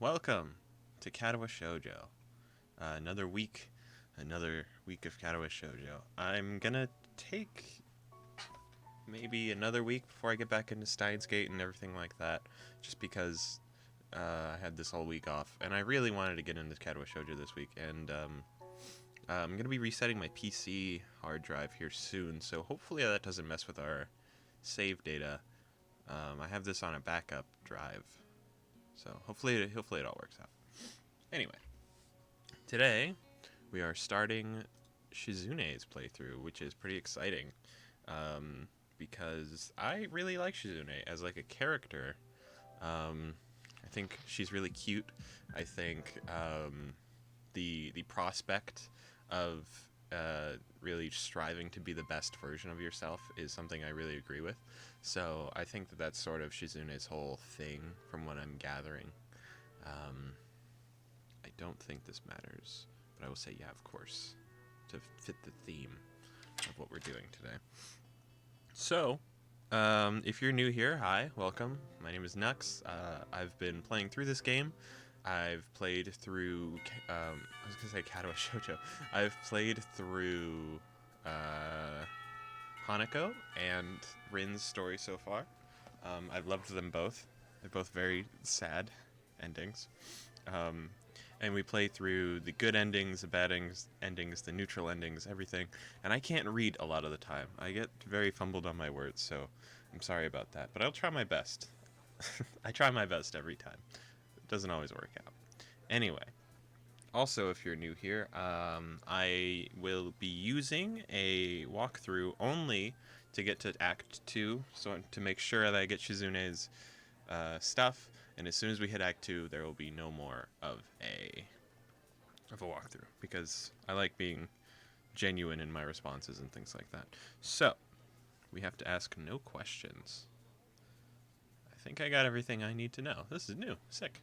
welcome to Katawa Shoujo. Another week of Katawa Shoujo. I'm gonna take maybe another week before I get back into Steins Gate and everything like that, just because I had this whole week off, and I really wanted to get into Katawa Shoujo this week, and I'm gonna be resetting my PC hard drive here soon, so hopefully that doesn't mess with our save data. I have this on a backup drive, so hopefully it all works out. Anyway, today we are starting Shizune's playthrough, which is pretty exciting, because I really like Shizune as like a character. I think she's really cute. I think the prospect of really striving to be the best version of yourself is something I really agree with. So I think that that's sort of Shizune's whole thing from what I'm gathering. I don't think this matters, but I will say yeah, of course, to fit the theme of what we're doing today. So, if you're new here, hi, welcome. My name is Nux. I've been playing through this game. I've played through, I was going to say Katawa Shoujo. I've played through Hanako and Rin's story so far. I've loved them both. They're both very sad endings. And we play through the good endings, the bad endings, the neutral endings, everything. And I can't read a lot of the time. I get very fumbled on my words, so I'm sorry about that. But I'll try my best. I try my best every time. It doesn't always work out. Anyway, also if you're new here, I will be using a walkthrough only to get to Act 2, so to make sure that I get Shizune's stuff, and as soon as we hit Act 2, there will be no more of a walkthrough, because I like being genuine in my responses and things like that. So, we have to ask no questions. I think I got everything I need to know. This is new. Sick.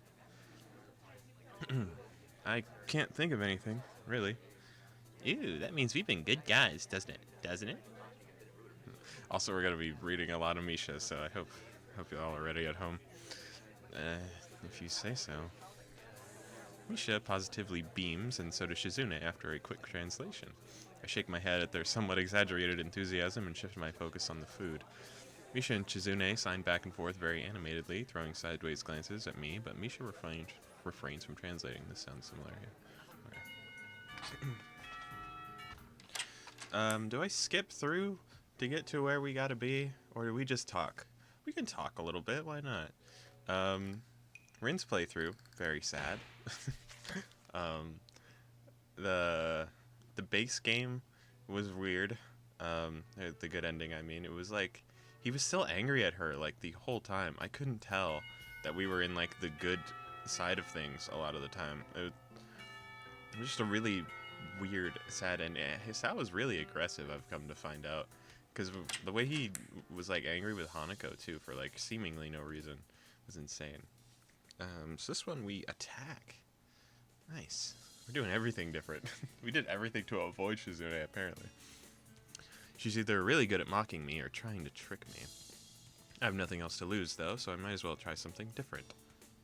I can't think of anything, really. Ew, that means we've been good guys, doesn't it? Doesn't it? Also, we're going to be reading a lot of Misha, so I hope you all are ready at home. If you say so. Misha positively beams, and so does Shizune after a quick translation. I shake my head at their somewhat exaggerated enthusiasm and shift my focus on the food. Misha and Shizune sign back and forth very animatedly, throwing sideways glances at me, but Misha refrains from translating. This sounds similar here. Okay. Do I skip through to get to where we gotta be, or do we just talk? We can talk a little bit, why not? Rin's playthrough, very sad. The base game was weird. The good ending, I mean. It was like, he was still angry at her, like, the whole time. I couldn't tell that we were in, like, the good side of things a lot of the time. It was just a really weird, sad ending. Hisao was really aggressive, I've come to find out. Because the way he was, like, angry with Hanako, too, for, like, seemingly no reason, was insane. So this one, we attack. Nice. We're doing everything different. We did everything to avoid Shizune, apparently. She's either really good at mocking me or trying to trick me. I have nothing else to lose, though, so I might as well try something different.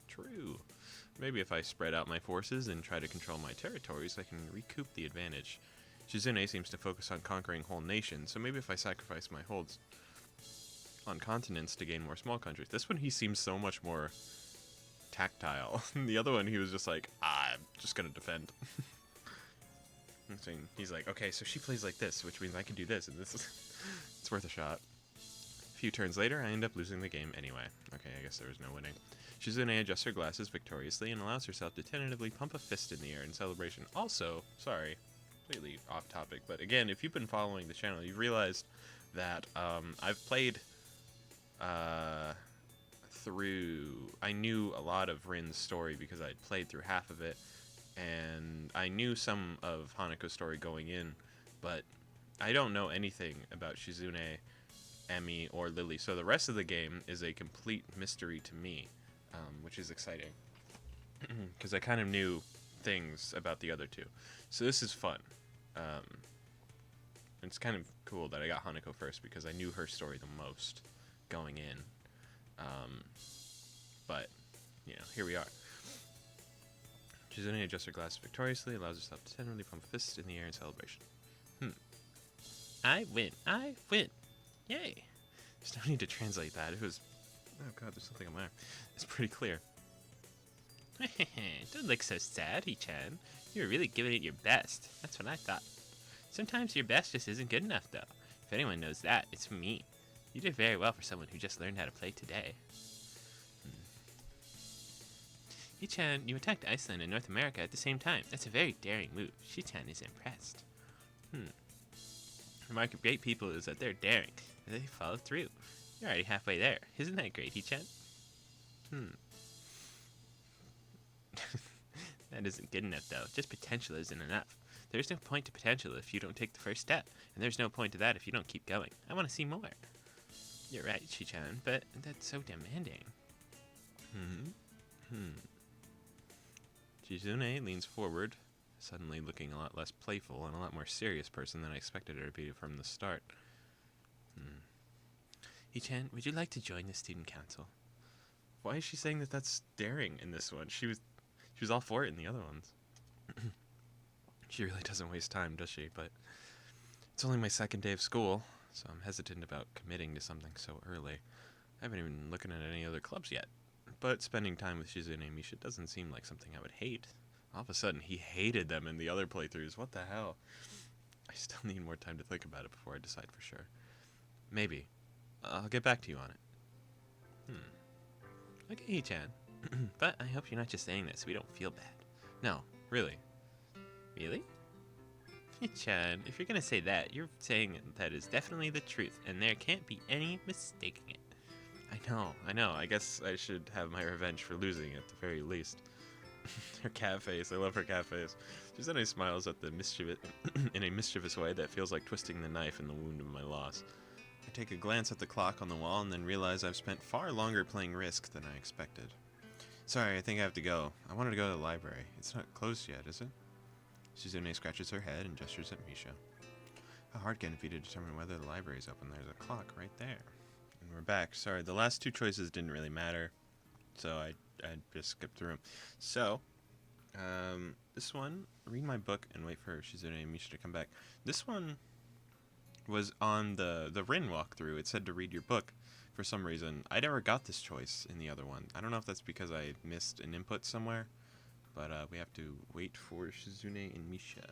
True. Maybe if I spread out my forces and try to control my territories, I can recoup the advantage. Shizune seems to focus on conquering whole nations, so maybe if I sacrifice my holds on continents to gain more small countries. This one he seems so much more tactile. The other one he was just like, I'm just gonna defend. He's like, okay, so she plays like this, which means I can do this, and this is... It's worth a shot. A few turns later, I end up losing the game anyway. Okay, I guess there was no winning. Shizune adjusts her glasses victoriously and allows herself to tentatively pump a fist in the air in celebration. Also, sorry, completely off topic, but again, if you've been following the channel, you've realized that I've played through... I knew a lot of Rin's story because I'd played through half of it, and I knew some of Hanako's story going in, but I don't know anything about Shizune, Emi, or Lily, so the rest of the game is a complete mystery to me, which is exciting, because I kind of knew things about the other two. So this is fun. It's kind of cool that I got Hanako first, because I knew her story the most going in. But, you know, here we are. Shizune adjusts her glasses victoriously, allows herself to tenderly pump a fist in the air in celebration. I win! I win! Yay! There's no need to translate that. It was... Oh god, there's something on my arm. It's pretty clear. Don't look so sad, Hee-chan. You were really giving it your best. That's what I thought. Sometimes your best just isn't good enough, though. If anyone knows that, it's me. You did very well for someone who just learned how to play today. Hee-chan, you attacked Iceland and North America at the same time. That's a very daring move. Hee-chan is impressed. The mark of great people is that they're daring, and they follow through. You're already halfway there. Isn't that great, Hee-chan? That isn't good enough, though. Just potential isn't enough. There's no point to potential if you don't take the first step, and there's no point to that if you don't keep going. I want to see more. You're right, Hee-chan, but that's so demanding. Shizune leans forward, suddenly looking a lot less playful and a lot more serious person than I expected her to be from the start. Hee-chan, would you like to join the student council? Why is she saying that that's daring in this one? She was all for it in the other ones. She really doesn't waste time, does she? But it's only my second day of school, so I'm hesitant about committing to something so early. I haven't even looking at any other clubs yet. But spending time with Shizune and Misha doesn't seem like something I would hate. All of a sudden, he hated them in the other playthroughs. What the hell? I still need more time to think about it before I decide for sure. Maybe. I'll get back to you on it. Okay, Hee-chan. But I hope you're not just saying this so we don't feel bad. No, really. Really? Hee-chan, if you're gonna say that, you're saying that is definitely the truth, and there can't be any mistaking it. I know. I guess I should have my revenge for losing at the very least. Her cat face. I love her cat face. Shizune smiles at the in a mischievous way that feels like twisting the knife in the wound of my loss. I take a glance at the clock on the wall and then realize I've spent far longer playing Risk than I expected. Sorry, I think I have to go. I wanted to go to the library. It's not closed yet, is it? Shizune scratches her head and gestures at Misha. How hard can it be to determine whether the library is open? There's a clock right there. And we're back. Sorry, the last two choices didn't really matter, so I just skipped through them. So, this one, read my book and wait for Shizune and Misha to come back. This one was on the Rin walkthrough. It said to read your book for some reason. I never got this choice in the other one. I don't know if that's because I missed an input somewhere, but we have to wait for Shizune and Misha.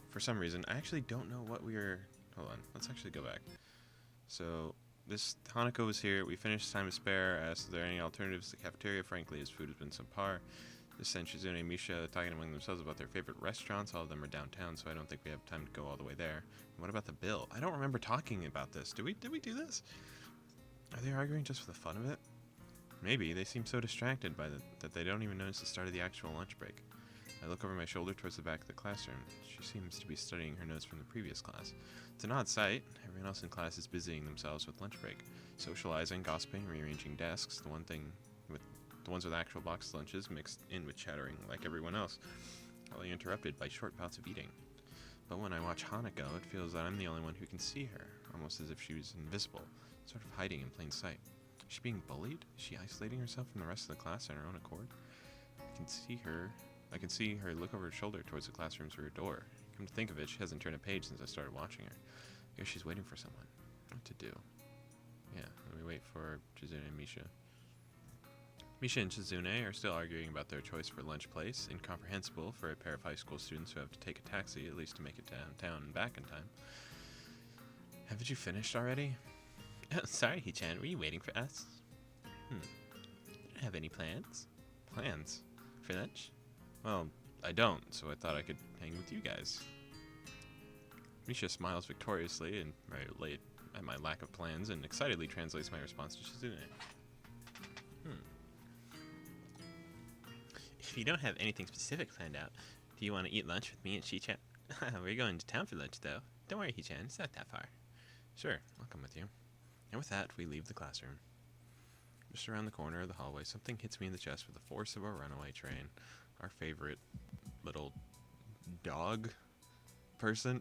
For some reason, I actually don't know what we were... Hold on, let's actually go back. So, this Hanako was here. We finished Time to Spare. Asked if there are any alternatives to the cafeteria. Frankly, his food has been subpar. This sent Shizune and Misha talking among themselves about their favorite restaurants. All of them are downtown, so I don't think we have time to go all the way there. And what about the bill? I don't remember talking about this. Did we do this? Are they arguing just for the fun of it? Maybe. They seem so distracted by that they don't even notice the start of the actual lunch break. I look over my shoulder towards the back of the classroom. She seems to be studying her notes from the previous class. It's an odd sight. Everyone else in class is busying themselves with lunch break. Socializing, gossiping, rearranging desks. The ones with actual boxed lunches mixed in with chattering like everyone else, only interrupted by short bouts of eating. But when I watch Hanako, it feels that I'm the only one who can see her, almost as if she was invisible, sort of hiding in plain sight. Is she being bullied? Is she isolating herself from the rest of the class on her own accord? I can see her look over her shoulder towards the classroom's rear door. Come to think of it, she hasn't turned a page since I started watching her. I guess she's waiting for someone. What to do? Yeah, let me wait for Shizune and Misha. Misha and Shizune are still arguing about their choice for lunch place, incomprehensible for a pair of high school students who have to take a taxi, at least to make it downtown and back in time. Haven't you finished already? Oh, sorry, Hee-chan, were you waiting for us? You don't have any plans? Plans? For lunch? Well, I don't, so I thought I could hang with you guys. Misha smiles victoriously and late at my lack of plans and excitedly translates my response to Shizune. If you don't have anything specific planned out, do you want to eat lunch with me and Hee-chan? We're going to town for lunch, though. Don't worry, Hee-chan, it's not that far. Sure, I'll come with you. And with that, we leave the classroom. Just around the corner of the hallway, something hits me in the chest with the force of a runaway train. Our favorite little dog person.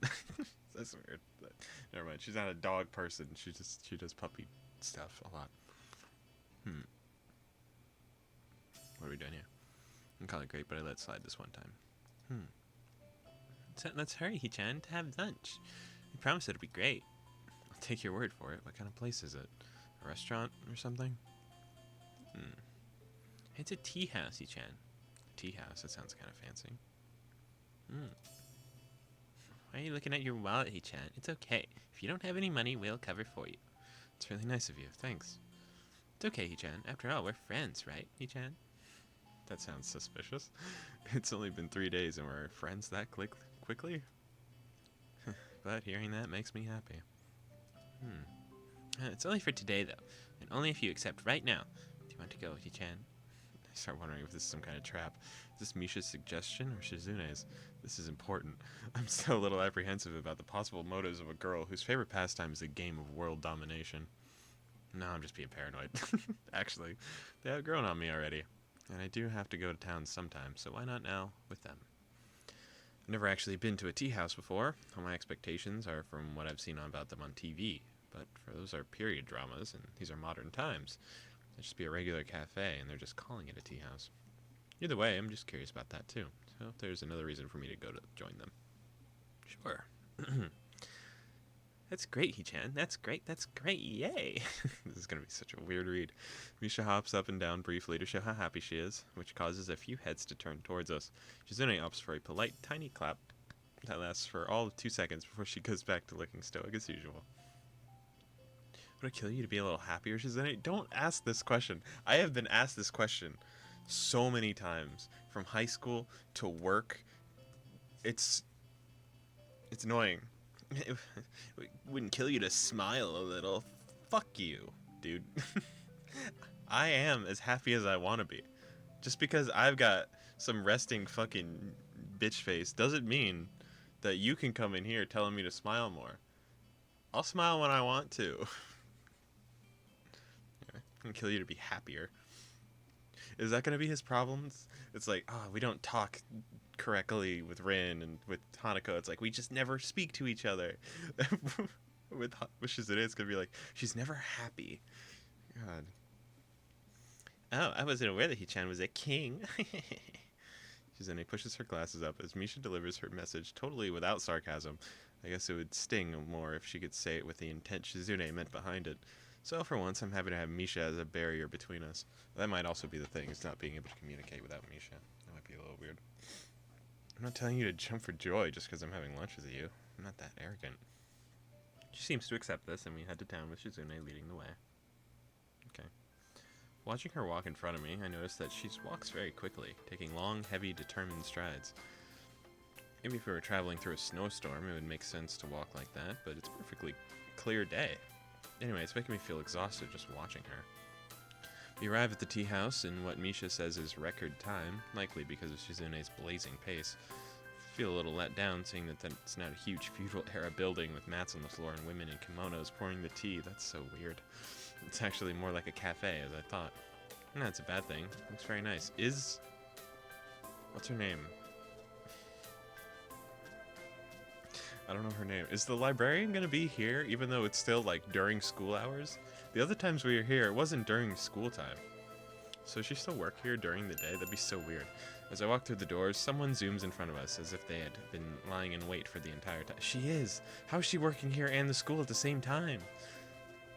That's weird. But never mind. She's not a dog person. She does puppy stuff a lot. What are we doing here? Didn't call it great, but I let it slide this one time. Let's hurry, Hee-chan, to have lunch. You promised it'd be great. I'll take your word for it. What kind of place is it? A restaurant or something? It's a tea house, Hee-chan. Tea house, that sounds kind of fancy. Why are you looking at your wallet, Hee-chan? It's okay. If you don't have any money, we'll cover for you. It's really nice of you. Thanks. It's okay, Hee-chan. After all, we're friends, right, Hee-chan? That sounds suspicious. It's only been 3 days and we're friends that quickly? But hearing that makes me happy. It's only for today, though. And only if you accept right now. Do you want to go, Hee-chan? I start wondering if this is some kind of trap. Is this Misha's suggestion or Shizune's? This is important. I'm still a little apprehensive about the possible motives of a girl whose favorite pastime is a game of world domination. No, I'm just being paranoid. Actually, they have grown on me already. And I do have to go to town sometime, so why not now with them? I've never actually been to a tea house before. All my expectations are from what I've seen about them on TV. But for those are period dramas, and these are modern times. It'd just be a regular cafe, and they're just calling it a tea house. Either way, I'm just curious about that too. So if there's another reason for me to go to join them. Sure. That's great, Hee-chan. That's great. That's great. Yay. This is going to be such a weird read. Misha hops up and down briefly to show how happy she is, which causes a few heads to turn towards us. Shizune opts for a polite, tiny clap that lasts for all of 2 seconds before she goes back to looking stoic as usual. Would it kill you to be a little happier, Shizune? Don't ask this question. I have been asked this question so many times, from high school to work. It's annoying. It wouldn't kill you to smile a little. Fuck you, dude. I am as happy as I want to be. Just because I've got some resting fucking bitch face doesn't mean that you can come in here telling me to smile more. I'll smile when I want to. Yeah, I can kill you to be happier. Is that going to be his problems? It's like, we don't talk correctly with Rin and with Hanako. It's like we just never speak to each other. with Shizune, it's gonna be like she's never happy. God. Oh, I wasn't aware that Hee-chan was a king. Shizune pushes her glasses up as Misha delivers her message totally without sarcasm. I guess it would sting more if she could say it with the intent Shizune meant behind it. So for once, I'm happy to have Misha as a barrier between us. That might also be the thing, is not being able to communicate without Misha. That might be a little weird. I'm not telling you to jump for joy just because I'm having lunch with you. I'm not that arrogant. She seems to accept this, and we head to town with Shizune leading the way. Okay. Watching her walk in front of me, I noticed that she walks very quickly, taking long, heavy, determined strides. Maybe if we were traveling through a snowstorm, it would make sense to walk like that, but it's a perfectly clear day. Anyway, it's making me feel exhausted just watching her. We arrive at the tea house in what Misha says is record time, likely because of Shizune's blazing pace. I feel a little let down seeing that it's not a huge feudal-era building with mats on the floor and women in kimonos pouring the tea. That's so weird. It's actually more like a cafe, as I thought. No, it's a bad thing. Looks very nice. What's her name? I don't know her name. Is the librarian going to be here, even though it's still, like, during school hours? The other times we were here, it wasn't during school time. So she still work here during the day? That'd be so weird. As I walk through the doors, someone zooms in front of us, as if they had been lying in wait for the entire time. She is! How is she working here and the school at the same time?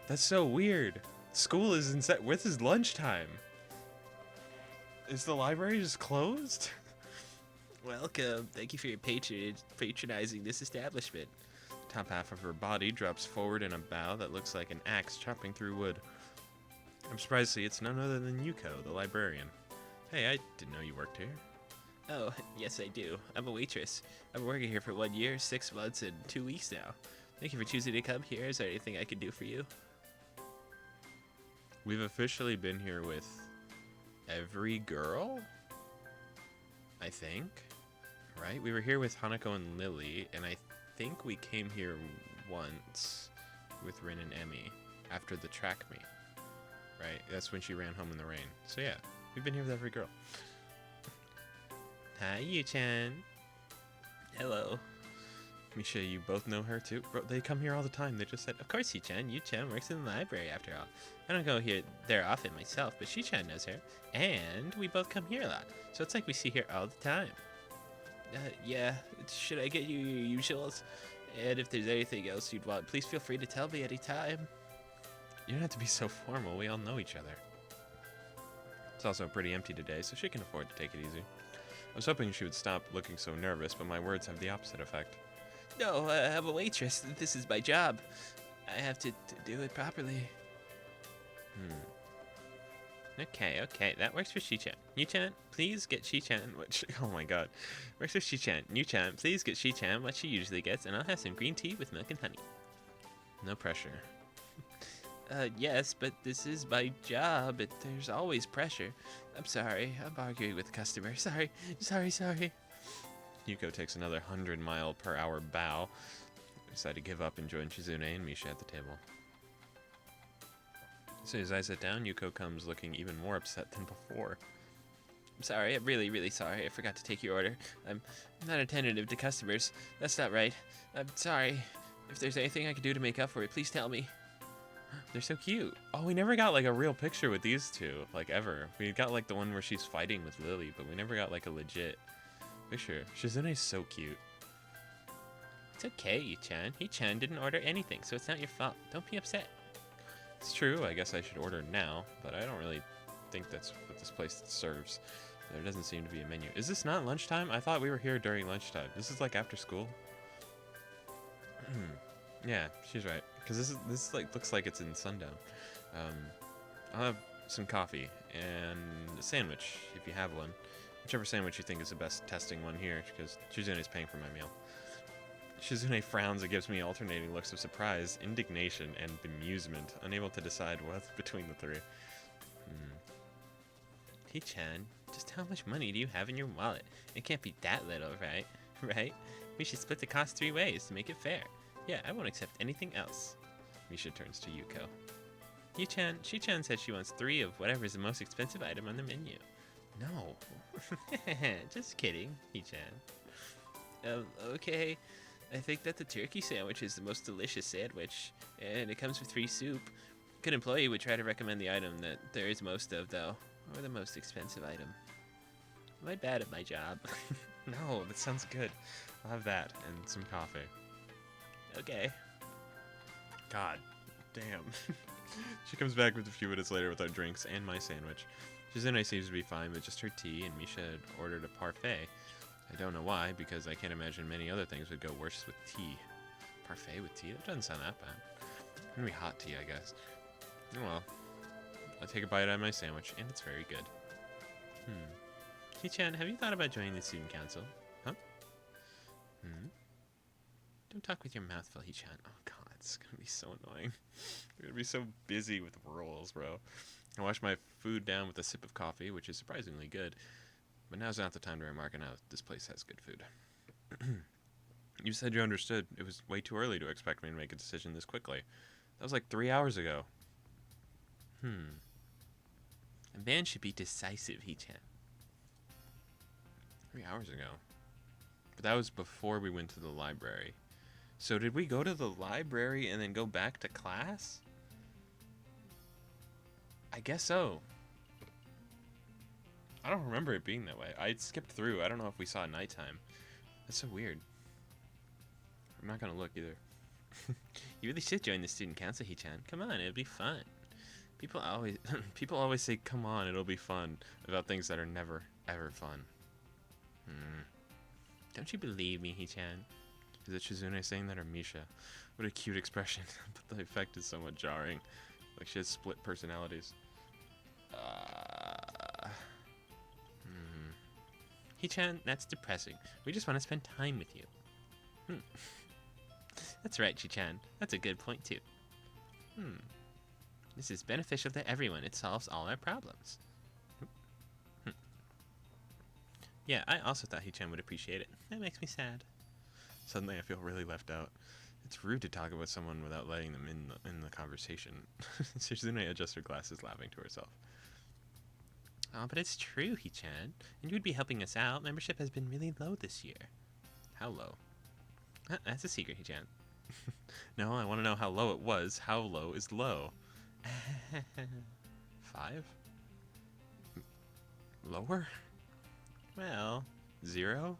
That's so weird. School is this is lunchtime. Is the library just closed? Welcome. Thank you for your patronizing this establishment. Top half of her body drops forward in a bow that looks like an axe chopping through wood. I'm surprised to see it's none other than Yuko, the librarian. Hey, I didn't know you worked here. Oh, yes I do. I'm a waitress. I've been working here for 1 year, 6 months, and 2 weeks now. Thank you for choosing to come here. Is there anything I can do for you? We've officially been here with every girl? I think. Right? We were here with Hanako and Lily, and I think we came here once with Rin and Emmy after the track meet. Right? That's when she ran home in the rain. So yeah, we've been here with every girl. Hi, Yu-chan. Hello. Misha, you both know her too? Bro, they come here all the time. They just said, of course, Shi-chan. Yu-chan works in the library after all. I don't go here there often myself, but Shi-chan knows her. And we both come here a lot. So it's like we see her all the time. Yeah. Should I get you your usuals? And if there's anything else you'd want, please feel free to tell me anytime. You don't have to be so formal. We all know each other. It's also pretty empty today, so she can afford to take it easy. I was hoping she would stop looking so nervous, but my words have the opposite effect. No, I'm a waitress. This is my job. I have to do it properly. Okay, that works for Shi-chan. Yu-chan, please get Shi-chan what oh my god. Works for Shi-chan. Yu-chan, please get Shi-chan what she usually gets, and I'll have some green tea with milk and honey. No pressure. Yes, but this is my job. There's always pressure. I'm sorry. I'm arguing with the customer. Sorry. Yuko takes another 100-mile-per-hour bow. I decide to give up and join Shizune and Misha at the table. As soon as I sit down, Yuko comes looking even more upset than before. I'm sorry. I'm really, really sorry. I forgot to take your order. I'm not attentive to customers. That's not right. I'm sorry. If there's anything I can do to make up for it, please tell me. They're so cute. Oh, we never got like a real picture with these two, like ever. We got like the one where she's fighting with Lily, but we never got like a legit picture. Shizune's so cute. It's okay, Yu-chan. He-chan didn't order anything, so it's not your fault. Don't be upset. It's true, I guess I should order now, but I don't really think that's what this place serves. There doesn't seem to be a menu. Is this not lunchtime? I thought we were here during lunchtime. This is like after school. Yeah, she's right. Because this like looks like it's in sundown. I'll have some coffee and a sandwich if you have one. Whichever sandwich you think is the best testing one here, because Shizune's paying for my meal. Shizune frowns and gives me alternating looks of surprise, indignation, and bemusement, unable to decide what between the three. Hey-chan, just how much money do you have in your wallet? It can't be that little, right? Right? We should split the cost 3 ways to make it fair. Yeah, I won't accept anything else. Misha turns to Yuko. Yu-chan, Shi-chan said she wants 3 of whatever is the most expensive item on the menu. No. Just kidding, He-chan. Okay. I think that the turkey sandwich is the most delicious sandwich, and it comes with free soup. A good employee would try to recommend the item that there is most of, though, or the most expensive item. Am I bad at my job? No, that sounds good. I'll have that and some coffee. Okay. God damn. She comes back with a few minutes later with our drinks and my sandwich. Shizune seems to be fine with just her tea, and Misha had ordered a parfait. I don't know why, because I can't imagine many other things would go worse with tea. Parfait with tea? That doesn't sound that bad. Maybe hot tea, I guess. Oh well. I'll take a bite out of my sandwich, and it's very good. Hey-chan, have you thought about joining the student council? Huh? Don't talk with your mouth full, He-chan. Oh god, it's gonna be so annoying. We're gonna be so busy with rules, bro. I washed my food down with a sip of coffee, which is surprisingly good. But now's not the time to remark on how this place has good food. You said you understood. It was way too early to expect me to make a decision this quickly. That was like 3 hours ago. A man should be decisive, He-chan. 3 hours ago. But that was before we went to the library. So did we go to the library and then go back to class? I guess so. I don't remember it being that way. I skipped through. I don't know if we saw nighttime. That's so weird. I'm not gonna look either. You really should join the student council, He-chan. Come on, it'll be fun. People always say, come on, it'll be fun, about things that are never, ever fun. Don't you believe me, He-chan? Is it Shizune saying that or Misha? What a cute expression, but the effect is somewhat jarring. Like she has split personalities. He-chan, that's depressing. We just want to spend time with you. That's right, Shi-chan. That's a good point, too. This is beneficial to everyone. It solves all our problems. Yeah, I also thought He-chan would appreciate it. That makes me sad. Suddenly I feel really left out. It's rude to talk about someone without letting them in the conversation. Shizune adjusts her glasses, laughing to herself. Oh, but it's true, He-chan. And you would be helping us out. Membership has been really low this year. How low? That's a secret, Hichan. No, I want to know how low it was. How low is low? 5? Lower? Well, 0?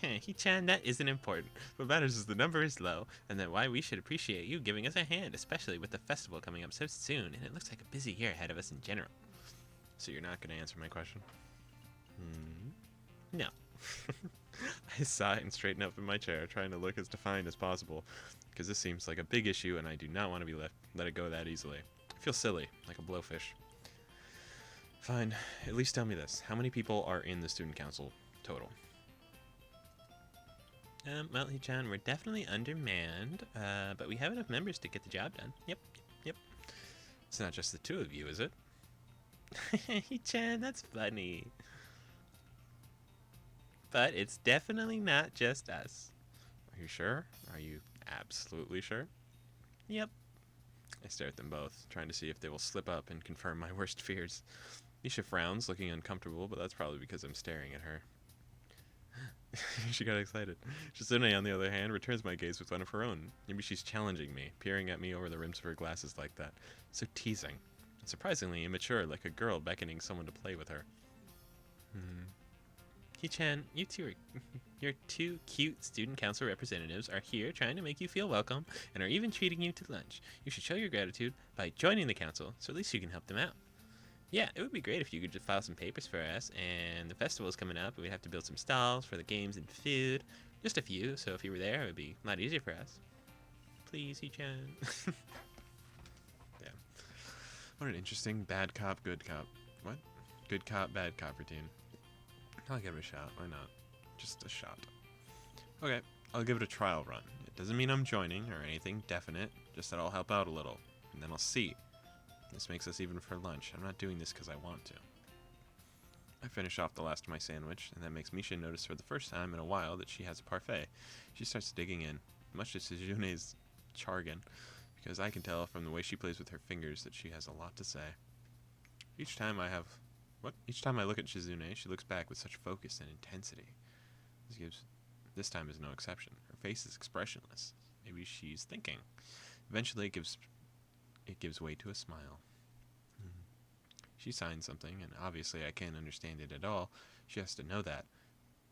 Hichan, that isn't important. What matters is the number is low, and that why we should appreciate you giving us a hand, especially with the festival coming up so soon, and it looks like a busy year ahead of us in general. So you're not going to answer my question? No. I sigh and straighten up in my chair, trying to look as defiant as possible, because this seems like a big issue, and I do not want to be let it go that easily. I feel silly, like a blowfish. Fine, at least tell me this. How many people are in the student council total? Well, Hichan, we're definitely undermanned, but we have enough members to get the job done. Yep. It's not just the two of you, is it? Hichan, that's funny. But it's definitely not just us. Are you sure? Are you absolutely sure? Yep. I stare at them both, trying to see if they will slip up and confirm my worst fears. Nisha frowns, looking uncomfortable, but that's probably because I'm staring at her. She got excited. Shizune, on the other hand, returns my gaze with one of her own. Maybe she's challenging me, peering at me over the rims of her glasses like that. So teasing. And surprisingly immature, like a girl beckoning someone to play with her. Hichan, your two cute student council representatives are here trying to make you feel welcome and are even treating you to lunch. You should show your gratitude by joining the council, so at least you can help them out. Yeah, it would be great if you could just file some papers for us, and the festival's coming up, and we'd have to build some stalls for the games and food. Just a few, so if you were there, it would be a lot easier for us. Please, Hichan. Yeah. What an interesting bad cop, good cop. What? Good cop, bad cop routine. I'll give it a shot. Why not? Just a shot. Okay, I'll give it a trial run. It doesn't mean I'm joining or anything definite, just that I'll help out a little, and then I'll see. This makes us even for lunch. I'm not doing this because I want to. I finish off the last of my sandwich, and that makes Misha notice for the first time in a while that she has a parfait. She starts digging in, much to Suzune's chagrin, because I can tell from the way she plays with her fingers that she has a lot to say. Each time I look at Shizune, she looks back with such focus and intensity. This time is no exception. Her face is expressionless. Maybe she's thinking. Eventually it gives way to a smile. She signs something, and obviously I can't understand it at all. She has to know that.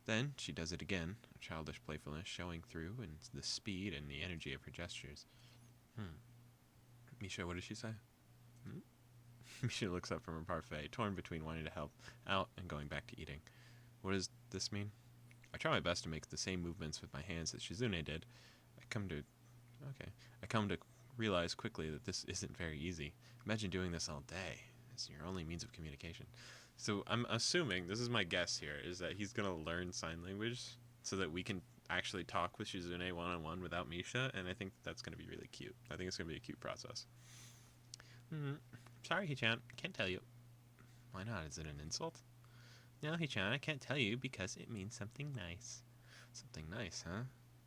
Then she does it again, a childish playfulness showing through in the speed and the energy of her gestures. Misha, what did she say? Misha looks up from her parfait, torn between wanting to help out and going back to eating. What does this mean? I try my best to make the same movements with my hands that Shizune did. I come to realize quickly that this isn't very easy. Imagine doing this all day. It's your only means of communication. So I'm assuming, this is my guess here, is that he's going to learn sign language so that we can actually talk with Shizune one-on-one without Misha, and I think that's going to be really cute. I think it's going to be a cute process. Sorry, Hichan, can't tell you. Why not? Is it an insult? No, Hichan, I can't tell you because it means something nice. Something nice, huh?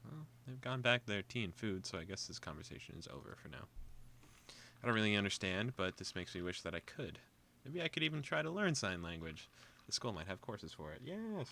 Well, they've gone back to their tea and food, so I guess this conversation is over for now. I don't really understand, but this makes me wish that I could. Maybe I could even try to learn sign language. The school might have courses for it. Yes!